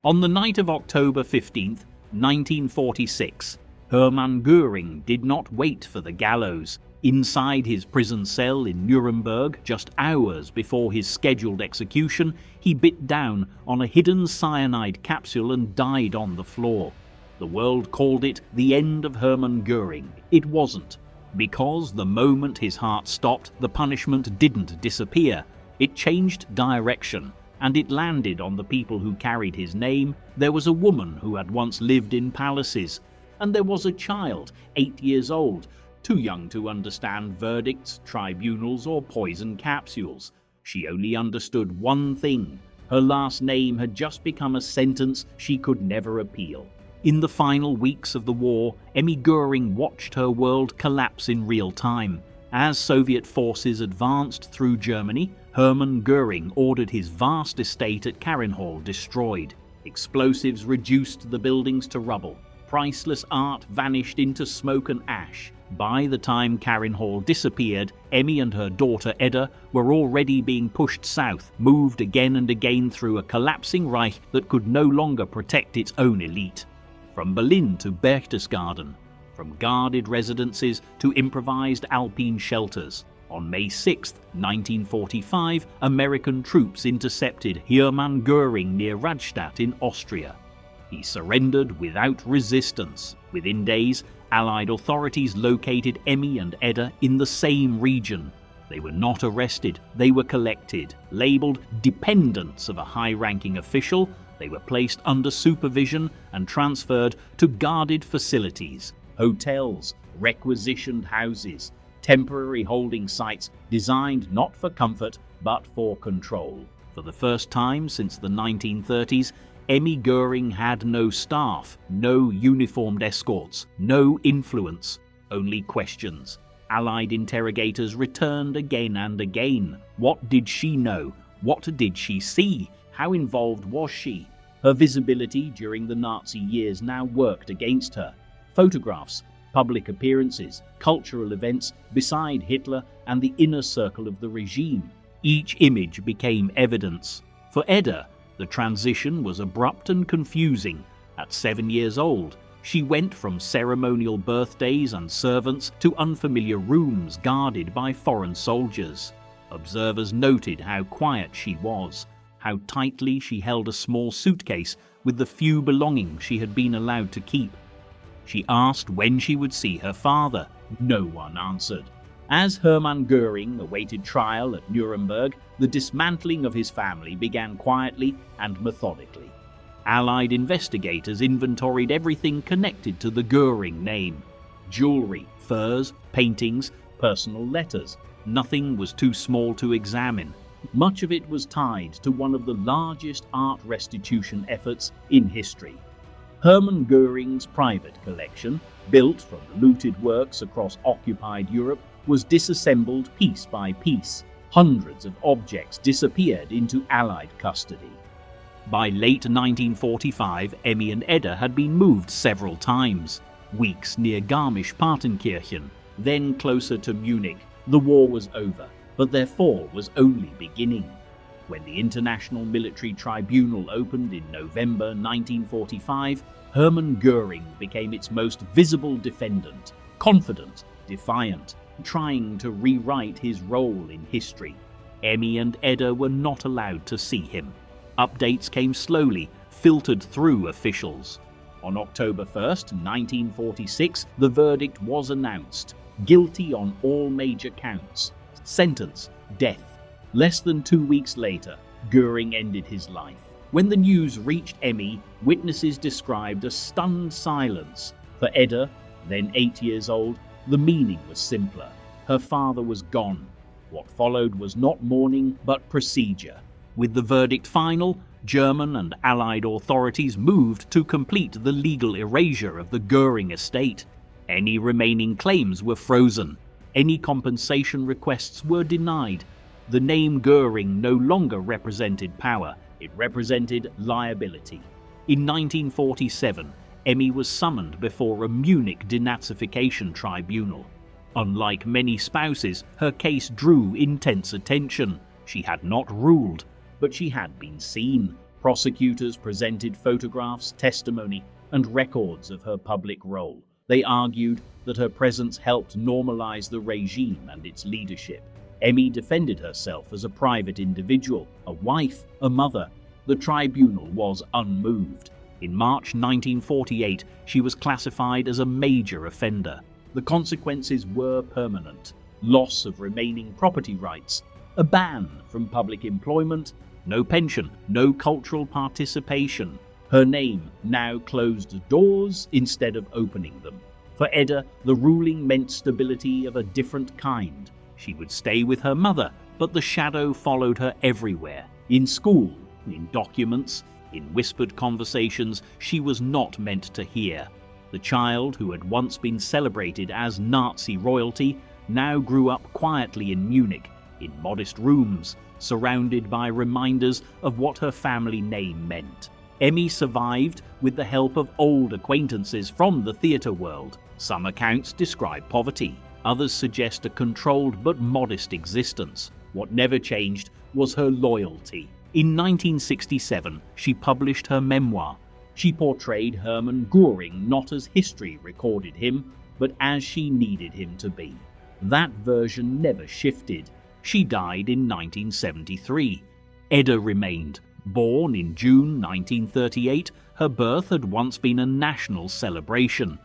On the night of October 15th, 1946, Hermann Göring did not wait for the gallows. Inside his prison cell in Nuremberg, just hours before his scheduled execution, he bit down on a hidden cyanide capsule and died on the floor. The world called it the end of Hermann Göring. It wasn't, because the moment his heart stopped, the punishment didn't disappear. It changed direction, and it landed on the people who carried his name. There was a woman who had once lived in palaces, and there was a child, 8 years old, too young to understand verdicts, tribunals, or poison capsules. She only understood one thing. Her last name had just become a sentence she could never appeal. In the final weeks of the war, Emmy Göring watched her world collapse in real time. As Soviet forces advanced through Germany, Hermann Göring ordered his vast estate at Carinhall destroyed. Explosives reduced the buildings to rubble. Priceless art vanished into smoke and ash. By the time Carinhall disappeared, Emmy and her daughter Edda were already being pushed south, moved again and again through a collapsing Reich that could no longer protect its own elite. From Berlin to Berchtesgaden, from guarded residences to improvised Alpine shelters. On May 6, 1945, American troops intercepted Hermann Göring near Rastatt in Austria. He surrendered without resistance. Within days, Allied authorities located Emmy and Edda in the same region. They were not arrested, they were collected, labelled dependents of a high-ranking official. They were placed under supervision and transferred to guarded facilities, hotels, requisitioned houses, temporary holding sites designed not for comfort but for control. For the first time since the 1930s, Emmy Göring had no staff, no uniformed escorts, no influence, only questions. Allied interrogators returned again and again. What did she know? What did she see? How involved was she? Her visibility during the Nazi years now worked against her. Photographs, public appearances, cultural events beside Hitler and the inner circle of the regime. Each image became evidence. For Edda, the transition was abrupt and confusing. At 7 years old, she went from ceremonial birthdays and servants to unfamiliar rooms guarded by foreign soldiers. Observers noted how quiet she was, how tightly she held a small suitcase with the few belongings she had been allowed to keep. She asked when she would see her father. No one answered. As Hermann Göring awaited trial at Nuremberg, the dismantling of his family began quietly and methodically. Allied investigators inventoried everything connected to the Göring name. Jewelry, furs, paintings, personal letters. Nothing was too small to examine. Much of it was tied to one of the largest art restitution efforts in history. Hermann Göring's private collection, built from looted works across occupied Europe, was disassembled piece by piece. Hundreds of objects disappeared into Allied custody. By late 1945, Emmy and Edda had been moved several times. Weeks near Garmisch-Partenkirchen, then closer to Munich. The war was over, but their fall was only beginning. When the International Military Tribunal opened in November 1945, Hermann Göring became its most visible defendant, confident, defiant, trying to rewrite his role in history. Emmy and Edda were not allowed to see him. Updates came slowly, filtered through officials. On October 1st, 1946, the verdict was announced. Guilty on all major counts. Sentence, death. Less than 2 weeks later, Göring ended his life. When the news reached Emmy, witnesses described a stunned silence. For Edda, then 8 years old, the meaning was simpler. Her father was gone. What followed was not mourning, but procedure. With the verdict final, German and Allied authorities moved to complete the legal erasure of the Göring estate. Any remaining claims were frozen. Any compensation requests were denied. The name Göring no longer represented power, it represented liability. In 1947, Emmy was summoned before a Munich denazification tribunal. Unlike many spouses, her case drew intense attention. She had not ruled, but she had been seen. Prosecutors presented photographs, testimony, and records of her public role. They argued that her presence helped normalize the regime and its leadership. Emmy defended herself as a private individual, a wife, a mother. The tribunal was unmoved. In March 1948, she was classified as a major offender. The consequences were permanent: loss of remaining property rights, a ban from public employment, no pension, no cultural participation. Her name now closed doors instead of opening them. For Edda, the ruling meant stability of a different kind. She would stay with her mother, but the shadow followed her everywhere. In school, in documents, in whispered conversations she was not meant to hear. The child who had once been celebrated as Nazi royalty now grew up quietly in Munich, in modest rooms, surrounded by reminders of what her family name meant. Emmy survived with the help of old acquaintances from the theatre world. Some accounts describe poverty, others suggest a controlled but modest existence. What never changed was her loyalty. In 1967, she published her memoir. She portrayed Hermann Göring not as history recorded him, but as she needed him to be. That version never shifted. She died in 1973. Edda remained. Born in June 1938, her birth had once been a national celebration.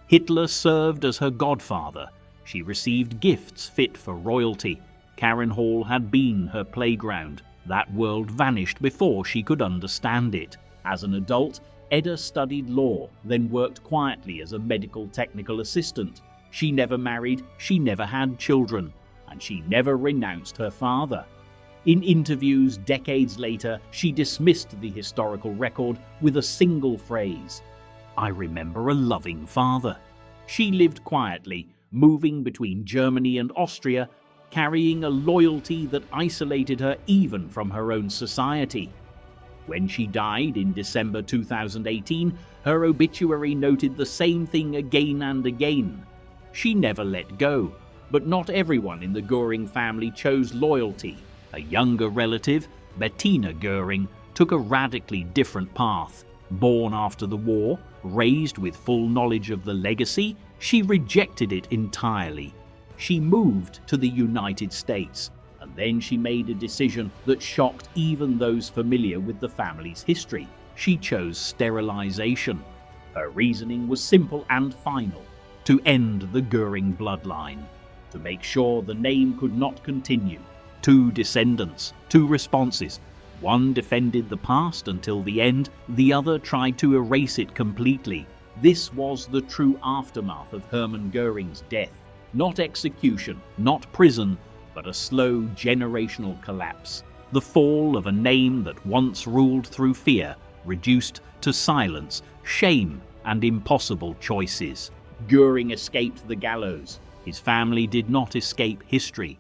Hitler served as her godfather. She received gifts fit for royalty. Carinhall had been her playground. That world vanished before she could understand it. As an adult, Edda studied law, then worked quietly as a medical technical assistant. She never married, she never had children, and she never renounced her father. In interviews decades later, she dismissed the historical record with a single phrase: "I remember a loving father." She lived quietly, moving between Germany and Austria, carrying a loyalty that isolated her even from her own society. When she died in December 2018, her obituary noted the same thing again and again. She never let go, but not everyone in the Göring family chose loyalty. A younger relative, Bettina Göring, took a radically different path. Born after the war, raised with full knowledge of the legacy, she rejected it entirely. She moved to the United States, and then she made a decision that shocked even those familiar with the family's history. She chose sterilization. Her reasoning was simple and final: to end the Göring bloodline, to make sure the name could not continue. Two descendants, two responses. One defended the past until the end, the other tried to erase it completely. This was the true aftermath of Hermann Göring's death. Not execution, not prison, but a slow generational collapse. The fall of a name that once ruled through fear, reduced to silence, shame, and impossible choices. Göring escaped the gallows. His family did not escape history.